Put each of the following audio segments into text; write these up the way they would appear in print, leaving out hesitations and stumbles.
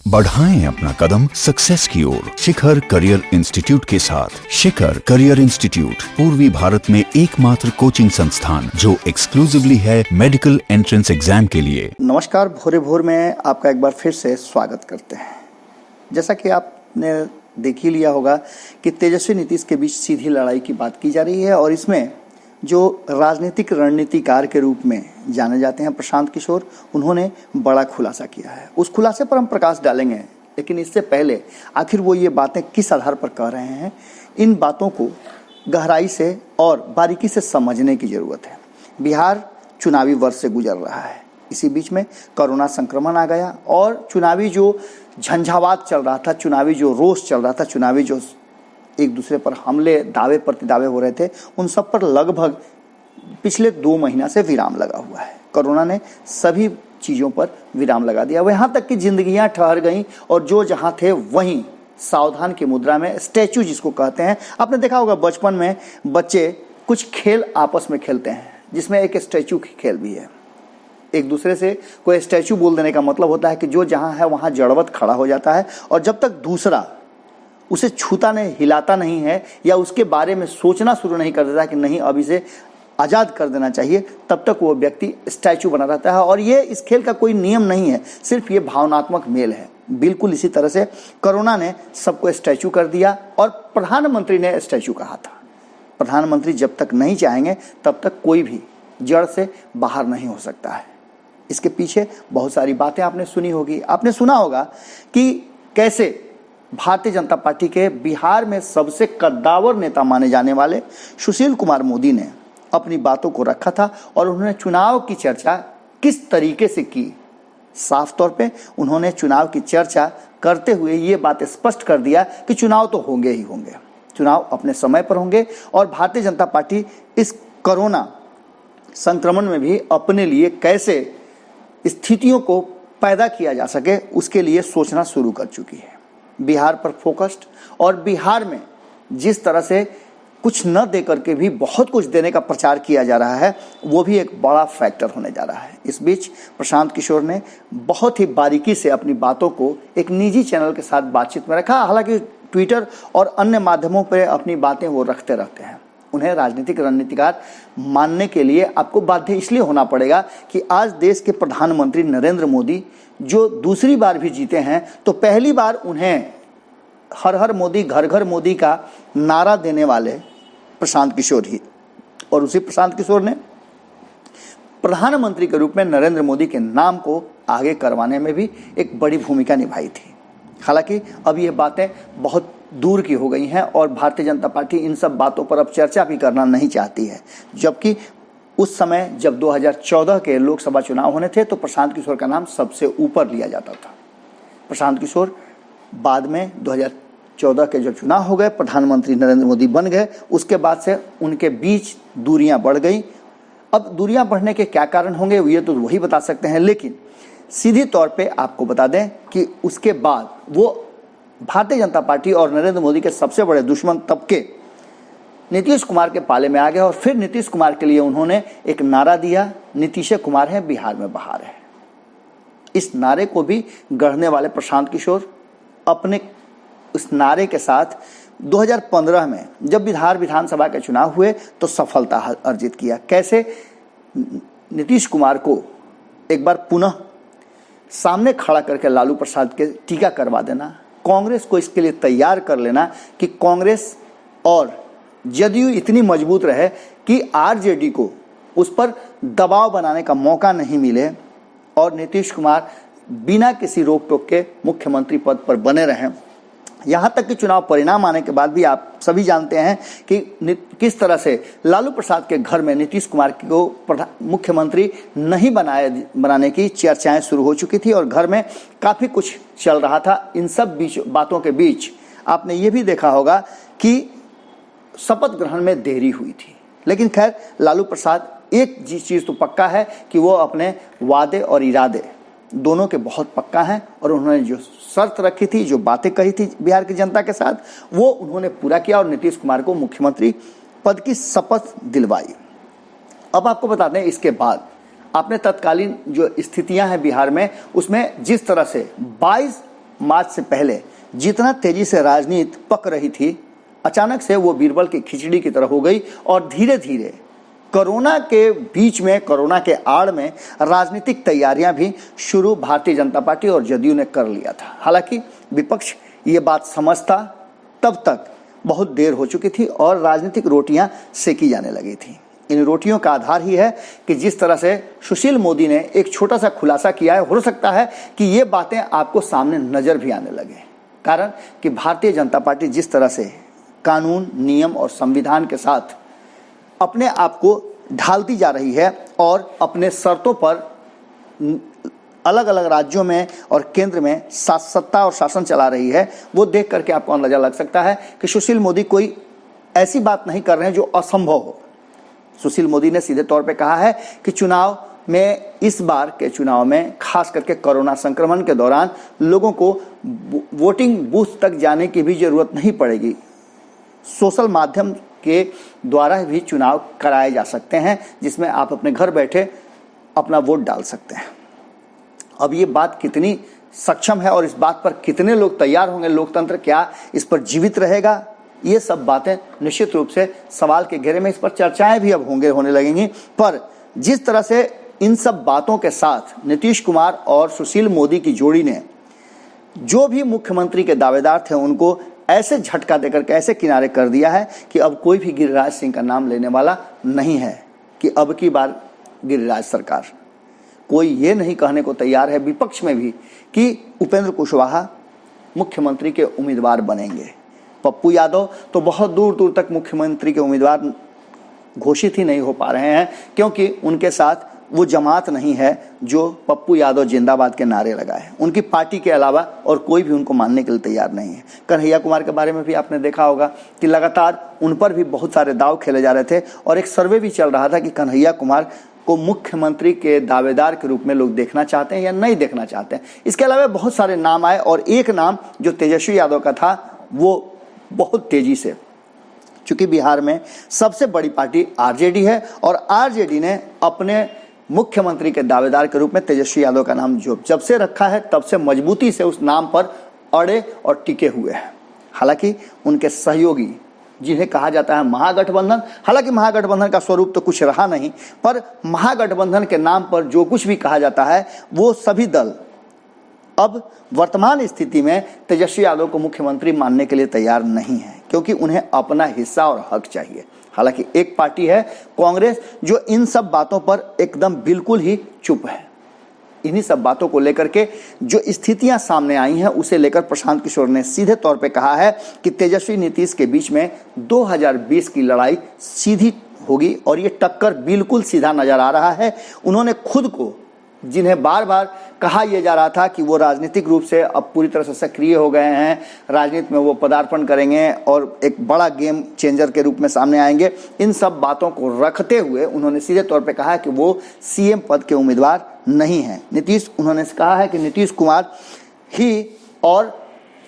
बढ़ाएं अपना कदम सक्सेस की ओर शिखर करियर इंस्टीट्यूट के साथ। शिखर करियर इंस्टीट्यूट पूर्वी भारत में एकमात्र कोचिंग संस्थान जो एक्सक्लूसिवली है मेडिकल एंट्रेंस एग्जाम के लिए। नमस्कार, भोरे भोर में आपका एक बार फिर से स्वागत करते हैं। जैसा कि आपने देख ही लिया होगा कि तेजस्वी नीतीश के बीच सीधी लड़ाई की बात की जा रही है और इसमें जो राजनीतिक रणनीतिकार के रूप में जाने जाते हैं प्रशांत किशोर, उन्होंने बड़ा खुलासा किया है। उस खुलासे पर हम प्रकाश डालेंगे, लेकिन इससे पहले आखिर वो ये बातें किस आधार पर कह रहे हैं, इन बातों को गहराई से और बारीकी से समझने की ज़रूरत है। बिहार चुनावी वर्ष से गुजर रहा है, इसी बीच में कोरोना संक्रमण आ गया और चुनावी जो झंझावात चल रहा था, चुनावी जो रोष चल रहा था, चुनावी जो एक दूसरे पर हमले, दावे प्रतिदावे हो रहे थे, उन सब पर लगभग पिछले 2 महीना से विराम लगा हुआ है। कोरोना ने सभी चीज़ों पर विराम लगा दिया, यहाँ तक कि जिंदगियां ठहर गईं और जो जहाँ थे वहीं सावधान की मुद्रा में स्टैचू जिसको कहते हैं। आपने देखा होगा बचपन में बच्चे कुछ खेल आपस में खेलते हैं, जिसमें एक स्टैचू की खेल भी है। एक दूसरे से कोई स्टैचू बोल देने का मतलब होता है कि जो जहाँ है वहाँ जड़वत खड़ा हो जाता है और जब तक दूसरा उसे छूता नहीं, हिलाता नहीं है या उसके बारे में सोचना शुरू नहीं कर देता कि नहीं अब इसे आज़ाद कर देना चाहिए, तब तक वो व्यक्ति स्टैचू बना रहता है। और ये इस खेल का कोई नियम नहीं है, सिर्फ ये भावनात्मक मेल है। बिल्कुल इसी तरह से कोरोना ने सबको स्टैचू कर दिया और प्रधानमंत्री ने स्टैचू कहा था। प्रधानमंत्री जब तक नहीं चाहेंगे तब तक कोई भी जड़ से बाहर नहीं हो सकता है। इसके पीछे बहुत सारी बातें आपने सुनी होगी। आपने सुना होगा कि कैसे भारतीय जनता पार्टी के बिहार में सबसे कद्दावर नेता माने जाने वाले सुशील कुमार मोदी ने अपनी बातों को रखा था और उन्होंने चुनाव की चर्चा किस तरीके से की। साफ तौर पे उन्होंने चुनाव की चर्चा करते हुए ये बात स्पष्ट कर दिया कि चुनाव तो होंगे ही होंगे, चुनाव अपने समय पर होंगे और भारतीय जनता पार्टी इस कोरोना संक्रमण में भी अपने लिए कैसे स्थितियों को पैदा किया जा सके उसके लिए सोचना शुरू कर चुकी है। बिहार पर फोकस्ड और बिहार में जिस तरह से कुछ न दे करके भी बहुत कुछ देने का प्रचार किया जा रहा है, वो भी एक बड़ा फैक्टर होने जा रहा है। इस बीच प्रशांत किशोर ने बहुत ही बारीकी से अपनी बातों को एक निजी चैनल के साथ बातचीत में रखा। हालांकि ट्विटर और अन्य माध्यमों पर अपनी बातें वो रखते रहते हैं। उन्हें राजनीतिक रणनीतिकार मानने के लिए आपको बाध्य इसलिए होना पड़ेगा कि आज देश के प्रधानमंत्री नरेंद्र मोदी जो दूसरी बार भी जीते हैं, तो पहली बार उन्हें हर हर मोदी घर घर मोदी का नारा देने वाले प्रशांत किशोर ही, और उसी प्रशांत किशोर ने प्रधानमंत्री के रूप में नरेंद्र मोदी के नाम को आगे करवाने में भी एक बड़ी भूमिका निभाई थी। हालांकि अब ये बातें बहुत दूर की हो गई हैं और भारतीय जनता पार्टी इन सब बातों पर अब चर्चा भी करना नहीं चाहती है, जबकि उस समय जब 2014 के लोकसभा चुनाव होने थे तो प्रशांत किशोर का नाम सबसे ऊपर लिया जाता था। प्रशांत किशोर बाद में 2014 के जो चुनाव हो गए, प्रधानमंत्री नरेंद्र मोदी बन गए, उसके बाद से उनके बीच दूरियां बढ़ गई। अब दूरियां बढ़ने के क्या कारण होंगे ये तो वही बता सकते हैं, लेकिन सीधी तौर पे आपको बता दें कि उसके बाद वो भारतीय जनता पार्टी और नरेंद्र मोदी के सबसे बड़े दुश्मन तबके नीतीश कुमार के पाले में आ गए और फिर नीतीश कुमार के लिए उन्होंने एक नारा दिया, नीतीश कुमार है बिहार में बहार है। इस नारे को भी गढ़ने वाले प्रशांत किशोर अपने उस नारे के साथ 2015 में जब बिहार विधानसभा के चुनाव हुए तो सफलता अर्जित किया। कैसे नीतीश कुमार को एक बार पुनः सामने खड़ा करके लालू प्रसाद के टीका करवा देना, कांग्रेस को इसके लिए तैयार कर लेना कि कांग्रेस और जदयू इतनी मजबूत रहे कि आरजेडी को उस पर दबाव बनाने का मौका नहीं मिले और नीतीश कुमार बिना किसी रोक टोक के मुख्यमंत्री पद पर बने रहें। यहाँ तक कि चुनाव परिणाम आने के बाद भी आप सभी जानते हैं कि किस तरह से लालू प्रसाद के घर में नीतीश कुमार को मुख्यमंत्री नहीं बनाने की चर्चाएं शुरू हो चुकी थी और घर में काफ़ी कुछ चल रहा था। इन सब बातों के बीच आपने ये भी देखा होगा कि शपथ ग्रहण में देरी हुई थी, लेकिन खैर लालू प्रसाद एक चीज़ तो पक्का है कि वो अपने वादे और इरादे दोनों के बहुत पक्का हैं और उन्होंने जो शर्त रखी थी, जो बातें कही थी बिहार की जनता के साथ, वो उन्होंने पूरा किया और नीतीश कुमार को मुख्यमंत्री पद की शपथ दिलवाई। अब आपको बता दें, इसके बाद आपने तत्कालीन जो स्थितियां हैं बिहार में, उसमें जिस तरह से 22 मार्च से पहले जितना तेजी से राजनीति पक रही थी, अचानक से वो बीरबल की खिचड़ी की तरह हो गई और धीरे धीरे कोरोना के बीच में, कोरोना के आड़ में राजनीतिक तैयारियां भी शुरू भारतीय जनता पार्टी और जदयू ने कर लिया था। हालांकि विपक्ष ये बात समझता तब तक बहुत देर हो चुकी थी और राजनीतिक रोटियां सेकी जाने लगी थी। इन रोटियों का आधार ही है कि जिस तरह से सुशील मोदी ने एक छोटा सा खुलासा किया है, हो सकता है कि ये बातें आपको सामने नजर भी आने लगे। कारण कि भारतीय जनता पार्टी जिस तरह से कानून, नियम और संविधान के साथ अपने आप को ढालती जा रही है और अपने शर्तों पर अलग अलग राज्यों में और केंद्र में सत्ता और शासन चला रही है, वो देख करके आपको अंदाजा लग सकता है कि सुशील मोदी कोई ऐसी बात नहीं कर रहे हैं जो असंभव हो। सुशील मोदी ने सीधे तौर पे कहा है कि चुनाव में, इस बार के चुनाव में खास करके कोरोना संक्रमण के दौरान लोगों को वोटिंग बूथ तक जाने की भी जरूरत नहीं पड़ेगी। सोशल माध्यम के द्वारा भी चुनाव कराए जा सकते हैं, जिसमें आप अपने घर बैठे अपना वोट डाल सकते हैं। अब ये बात कितनी सक्षम है और इस बात पर कितने लोग तैयार होंगे, लोकतंत्र क्या इस पर जीवित रहेगा, ये सब बातें निश्चित रूप से सवाल के घेरे में, इस पर चर्चाएं भी अब होने लगेंगी। पर जिस तरह से इन सब बातों के साथ नीतीश कुमार और सुशील मोदी की जोड़ी ने जो भी मुख्यमंत्री के दावेदार थे उनको ऐसे झटका देकर के ऐसे किनारे कर दिया है कि अब कोई भी गिरिराज सिंह का नाम लेने वाला नहीं है कि अब की बार गिरिराज सरकार। कोई ये नहीं कहने को तैयार है विपक्ष में भी कि उपेंद्र कुशवाहा मुख्यमंत्री के उम्मीदवार बनेंगे। पप्पू यादव तो बहुत दूर दूर तक मुख्यमंत्री के उम्मीदवार घोषित ही नहीं हो पा रहे हैं, क्योंकि उनके साथ वो जमात नहीं है जो पप्पू यादव जिंदाबाद के नारे लगाए। उनकी पार्टी के अलावा और कोई भी उनको मानने के लिए तैयार नहीं है। कन्हैया कुमार के बारे में भी आपने देखा होगा कि लगातार उन पर भी बहुत सारे दाव खेले जा रहे थे और एक सर्वे भी चल रहा था कि कन्हैया कुमार को मुख्यमंत्री के दावेदार के रूप में लोग देखना चाहते हैं या नहीं देखना चाहते हैं। इसके अलावा बहुत सारे नाम आए और एक नाम जो तेजस्वी यादव का था वो बहुत तेजी से, चूंकि बिहार में सबसे बड़ी पार्टी आरजेडी है और आरजेडी ने अपने मुख्यमंत्री के दावेदार के रूप में तेजस्वी यादव का नाम जब से रखा है तब से मजबूती से उस नाम पर अड़े और टिके हुए हैं। हालांकि उनके सहयोगी जिन्हें कहा जाता है महागठबंधन, हालांकि महागठबंधन का स्वरूप तो कुछ रहा नहीं, पर महागठबंधन के नाम पर जो कुछ भी कहा जाता है वो सभी दल अब वर्तमान स्थिति में तेजस्वी यादव को मुख्यमंत्री मानने के लिए तैयार नहीं है, क्योंकि उन्हें अपना हिस्सा और हक चाहिए। हालांकि एक पार्टी है कांग्रेस जो इन सब बातों पर एकदम बिल्कुल ही चुप है। इन्हीं सब बातों को लेकर के जो स्थितियां सामने आई हैं उसे लेकर प्रशांत किशोर ने सीधे तौर पे कहा है कि तेजस्वी नीतीश के बीच में 2020 की लड़ाई सीधी होगी और ये टक्कर बिल्कुल सीधा नजर आ रहा है। उन्होंने खुद को, जिन्हें बार बार कहा यह जा रहा था कि वो राजनीतिक रूप से अब पूरी तरह से सक्रिय हो गए हैं, राजनीति में वो पदार्पण करेंगे और एक बड़ा गेम चेंजर के रूप में सामने आएंगे, इन सब बातों को रखते हुए उन्होंने सीधे तौर पे कहा कि वो सीएम पद के उम्मीदवार नहीं हैं। उन्होंने कहा है कि नीतीश कुमार ही और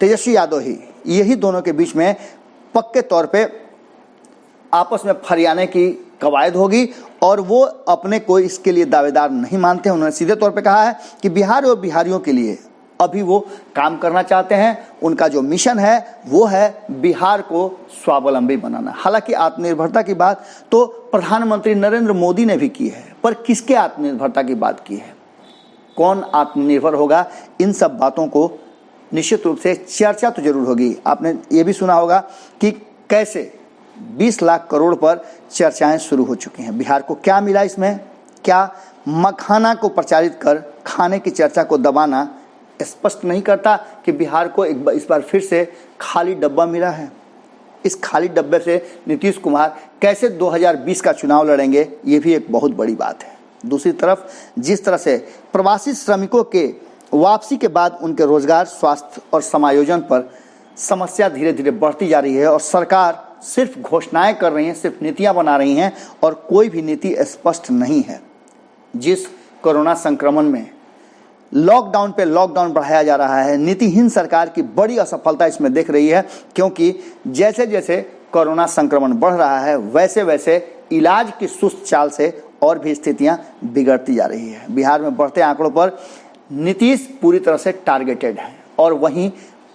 तेजस्वी यादव ही, यही दोनों के बीच में पक्के तौर पे आपस में फरियाने की कवायद होगी और वो अपने को इसके लिए दावेदार नहीं मानते हैं। उन्होंने सीधे तौर पे कहा है कि बिहार और बिहारियों के लिए अभी वो काम करना चाहते हैं। उनका जो मिशन है वो है बिहार को स्वावलंबी बनाना। हालांकि आत्मनिर्भरता की बात तो प्रधानमंत्री नरेंद्र मोदी ने भी की है, पर किसके आत्मनिर्भरता की बात की है, कौन आत्मनिर्भर होगा, इन सब बातों को निश्चित रूप से चर्चा तो जरूर होगी। आपने ये भी सुना होगा कि कैसे 20 लाख करोड़ पर चर्चाएं शुरू हो चुकी हैं। बिहार को क्या मिला इसमें, क्या मखाना को प्रचारित कर खाने की चर्चा को दबाना स्पष्ट नहीं करता कि बिहार को इस बार फिर से खाली डब्बा मिला है। इस खाली डब्बे से नीतीश कुमार कैसे 2020 का चुनाव लड़ेंगे, ये भी एक बहुत बड़ी बात है। दूसरी तरफ जिस तरह से प्रवासी श्रमिकों के वापसी के बाद उनके रोजगार, स्वास्थ्य और समायोजन पर समस्या धीरे धीरे बढ़ती जा रही है और सरकार सिर्फ घोषणाएं कर रही हैं, सिर्फ नीतियां बना रही हैं और कोई भी नीति स्पष्ट नहीं है। जिस कोरोना संक्रमण में लॉकडाउन पे लॉकडाउन बढ़ाया जा रहा है, नीतिहीन सरकार की बड़ी असफलता इसमें दिख रही है, क्योंकि जैसे जैसे कोरोना संक्रमण बढ़ रहा है वैसे वैसे इलाज की सुस्त चाल से और भी स्थितियां बिगड़ती जा रही है। बिहार में बढ़ते आंकड़ों पर नीतीश पूरी तरह से टारगेटेड है और वहीं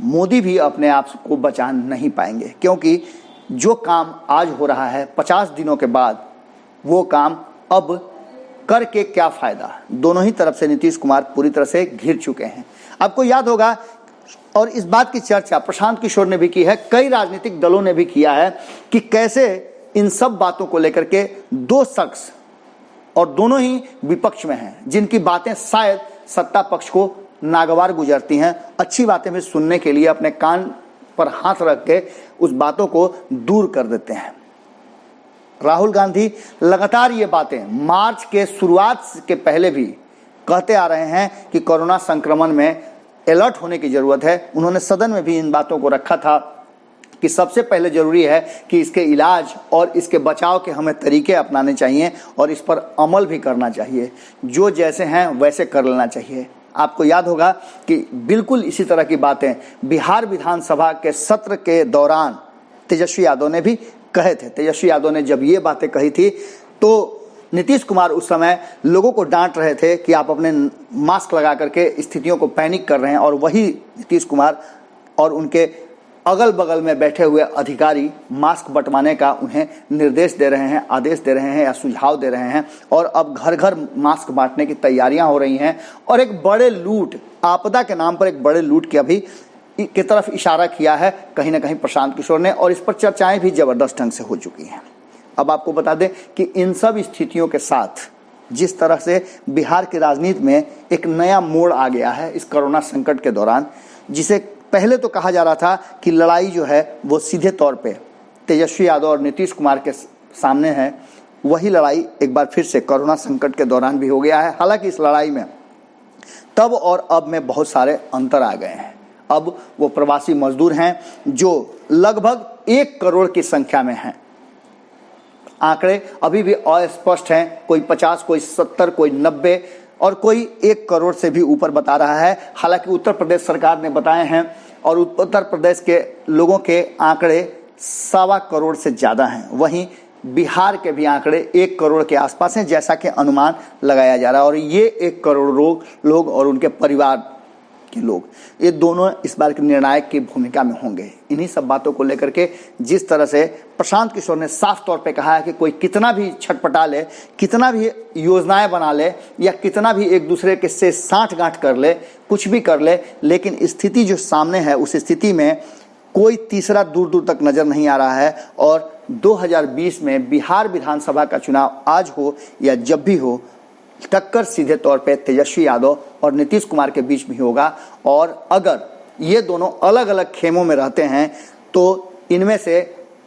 मोदी भी अपने आप को बचा नहीं पाएंगे, क्योंकि जो काम आज हो रहा है 50 दिनों के बाद, वो काम अब करके क्या फायदा। दोनों ही तरफ से नीतीश कुमार पूरी तरह से घिर चुके हैं। आपको याद होगा, और इस बात की चर्चा प्रशांत किशोर ने भी की है, कई राजनीतिक दलों ने भी किया है कि कैसे इन सब बातों को लेकर के दो शख्स, और दोनों ही विपक्ष में हैं, जिनकी बातें शायद सत्ता पक्ष को नागवार गुजरती हैं, अच्छी बातें भी सुनने के लिए अपने कान पर हाथ रख के उस बातों को दूर कर देते हैं। राहुल गांधी लगातार ये बातें मार्च के शुरुआत के पहले भी कहते आ रहे हैं कि कोरोना संक्रमण में अलर्ट होने की जरूरत है। उन्होंने सदन में भी इन बातों को रखा था कि सबसे पहले जरूरी है कि इसके इलाज और इसके बचाव के हमें तरीके अपनाने चाहिए और इस पर अमल भी करना चाहिए। जो जैसे हैं वैसे कर लेना चाहिए। आपको याद होगा कि बिल्कुल इसी तरह की बातें बिहार विधानसभा के सत्र के दौरान तेजस्वी यादव ने भी कहे थे। तेजस्वी यादव ने जब ये बातें कही थी तो नीतीश कुमार उस समय लोगों को डांट रहे थे कि आप अपने मास्क लगा करके स्थितियों को पैनिक कर रहे हैं, और वही नीतीश कुमार और उनके अगल बगल में बैठे हुए अधिकारी मास्क बंटवाने का उन्हें निर्देश दे रहे हैं, आदेश दे रहे हैं या सुझाव दे रहे हैं, और अब घर घर मास्क बांटने की तैयारियां हो रही हैं। और एक बड़े लूट, आपदा के नाम पर एक बड़े लूट की अभी की तरफ इशारा किया है कहीं ना कहीं प्रशांत किशोर ने, और इस पर चर्चाएं भी जबरदस्त ढंग से हो चुकी हैं। अब आपको बता दें कि इन सब स्थितियों के साथ जिस तरह से बिहार की राजनीति में एक नया मोड़ आ गया है इस कोरोना संकट के दौरान, जिसे पहले तो कहा जा रहा था कि लड़ाई जो है वो सीधे तौर पे तेजस्वी यादव और नीतीश कुमार के सामने है, वही लड़ाई एक बार फिर से कोरोना संकट के दौरान भी हो गया है। हालांकि इस लड़ाई में तब और अब में बहुत सारे अंतर आ गए हैं। अब वो प्रवासी मजदूर हैं जो लगभग 1 करोड़ की संख्या में हैं। आंकड़े अभी भी अस्पष्ट हैं, कोई 50, कोई 70, कोई 90 और कोई 1 करोड़ से भी ऊपर बता रहा है। हालांकि उत्तर प्रदेश सरकार ने बताए हैं और उत्तर प्रदेश के लोगों के आंकड़े 1.25 करोड़ से ज़्यादा हैं। वहीं बिहार के भी आंकड़े 1 करोड़ के आसपास हैं, जैसा कि अनुमान लगाया जा रहा है। और ये 1 करोड़ लोग और उनके परिवार के लोग, ये दोनों इस बार की निर्णायक की भूमिका में होंगे। इन्हीं सब बातों को लेकर के जिस तरह से प्रशांत किशोर ने साफ तौर पे कहा है कि कोई कितना भी छटपटा ले, कितना भी योजनाएं बना ले या कितना भी एक दूसरे के से साठगांठ कर ले, कुछ भी कर ले, लेकिन स्थिति जो सामने है उस स्थिति में कोई तीसरा दूर दूर तक नजर नहीं आ रहा है। और 2020 में बिहार विधानसभा का चुनाव आज हो या जब भी हो, टक्कर सीधे तौर पे तेजस्वी यादव और नीतीश कुमार के बीच में होगा। और अगर ये दोनों अलग अलग खेमों में रहते हैं तो इनमें से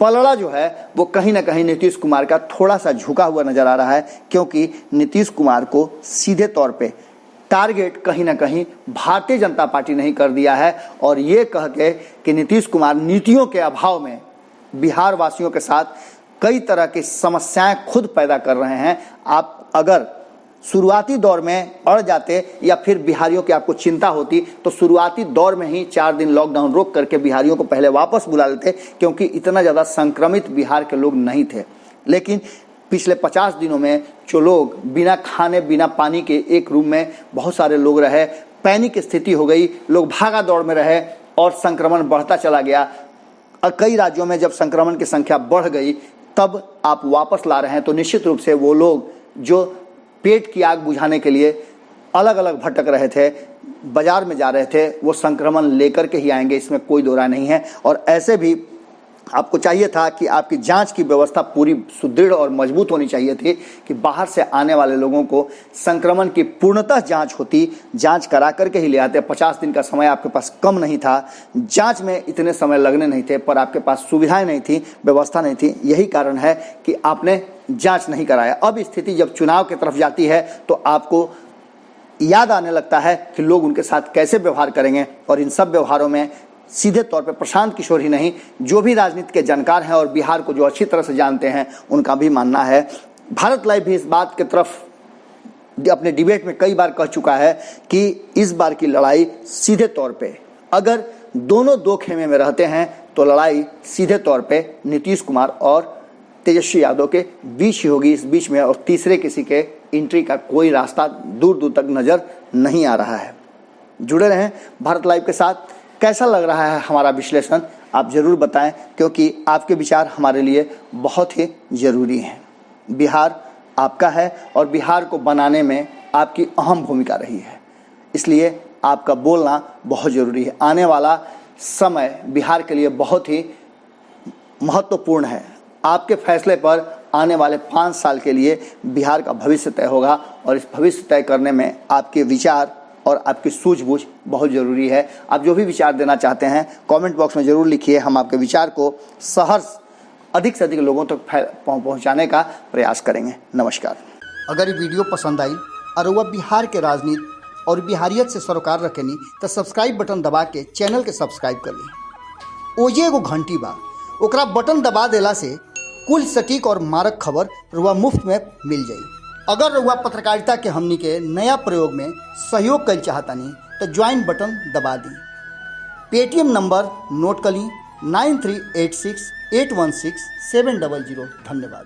पलड़ा जो है वो कहीं ना कहीं नीतीश कुमार का थोड़ा सा झुका हुआ नजर आ रहा है, क्योंकि नीतीश कुमार को सीधे तौर पे टारगेट कहीं ना कहीं भारतीय जनता पार्टी ने ही कर दिया है। और ये कह के कि नीतीश कुमार नीतियों के अभाव में बिहार वासियों के साथ कई तरह की समस्याएं खुद पैदा कर रहे हैं। आप अगर शुरुआती दौर में अड़ जाते या फिर बिहारियों की आपको चिंता होती तो शुरुआती दौर में ही 4 दिन लॉकडाउन रोक करके बिहारियों को पहले वापस बुला लेते, क्योंकि इतना ज़्यादा संक्रमित बिहार के लोग नहीं थे। लेकिन पिछले 50 दिनों में जो लोग बिना खाने बिना पानी के एक रूम में बहुत सारे लोग रहे, पैनिक स्थिति हो गई, लोग भागा दौड़ में रहे और संक्रमण बढ़ता चला गया। और कई राज्यों में जब संक्रमण की संख्या बढ़ गई तब आप वापस ला रहे हैं, तो निश्चित रूप से वो लोग जो पेट की आग बुझाने के लिए अलग अलग भटक रहे थे, बाजार में जा रहे थे, वो संक्रमण लेकर के ही आएंगे, इसमें कोई दो राय नहीं है। और ऐसे भी आपको चाहिए था कि आपकी जांच की व्यवस्था पूरी सुदृढ़ और मजबूत होनी चाहिए थी कि बाहर से आने वाले लोगों को संक्रमण की पूर्णतः जांच होती, जांच करा करके ही ले आते। 50 दिन का समय आपके पास कम नहीं था, जांच में इतने समय लगने नहीं थे, पर आपके पास सुविधाएं नहीं थी, व्यवस्था नहीं थी। यही कारण है कि आपने जांच नहीं कराया। अब स्थिति जब चुनाव की तरफ जाती है तो आपको याद आने लगता है कि लोग उनके साथ कैसे व्यवहार करेंगे। और इन सब व्यवहारों में सीधे तौर पे प्रशांत किशोर ही नहीं, जो भी राजनीति के जानकार हैं और बिहार को जो अच्छी तरह से जानते हैं, उनका भी मानना है। भारत लाइव भी इस बात की तरफ अपने डिबेट में कई बार कह चुका है कि इस बार की लड़ाई सीधे तौर पे अगर दोनों दो खेमे में रहते हैं तो लड़ाई सीधे तौर पे नीतीश कुमार और तेजस्वी यादव के बीच ही होगी, इस बीच में, और तीसरे किसी के एंट्री का कोई रास्ता दूर दूर तक नजर नहीं आ रहा है। जुड़े रहें भारत लाइव के साथ। कैसा लग रहा है हमारा विश्लेषण आप ज़रूर बताएं, क्योंकि आपके विचार हमारे लिए बहुत ही ज़रूरी हैं। बिहार आपका है और बिहार को बनाने में आपकी अहम भूमिका रही है, इसलिए आपका बोलना बहुत ज़रूरी है। आने वाला समय बिहार के लिए बहुत ही महत्वपूर्ण है। आपके फैसले पर आने वाले 5 साल के लिए बिहार का भविष्य तय होगा और इस भविष्य तय करने में आपके विचार और आपकी सूझबूझ बहुत ज़रूरी है। आप जो भी विचार देना चाहते हैं कमेंट बॉक्स में ज़रूर लिखिए। हम आपके विचार को सहर्ष अधिक से अधिक लोगों तक पहुंचाने का प्रयास करेंगे। नमस्कार। अगर ये वीडियो पसंद आई और वह बिहार के राजनीति और बिहारियत से सरोकार रखेनी तो सब्सक्राइब बटन दबा के चैनल के सब्सक्राइब कर ली। ओजे एगो घंटी बा, ओकरा बटन दबा देला से कुल सटीक और मारक खबर रुआ मुफ्त में मिल जाई। अगर रुआ पत्रकारिता के हमनी के नया प्रयोग में सहयोग कर चाहतानी तो ज्वाइन बटन दबा दी। पेटीएम नंबर नोट कर ली 9386816700। धन्यवाद।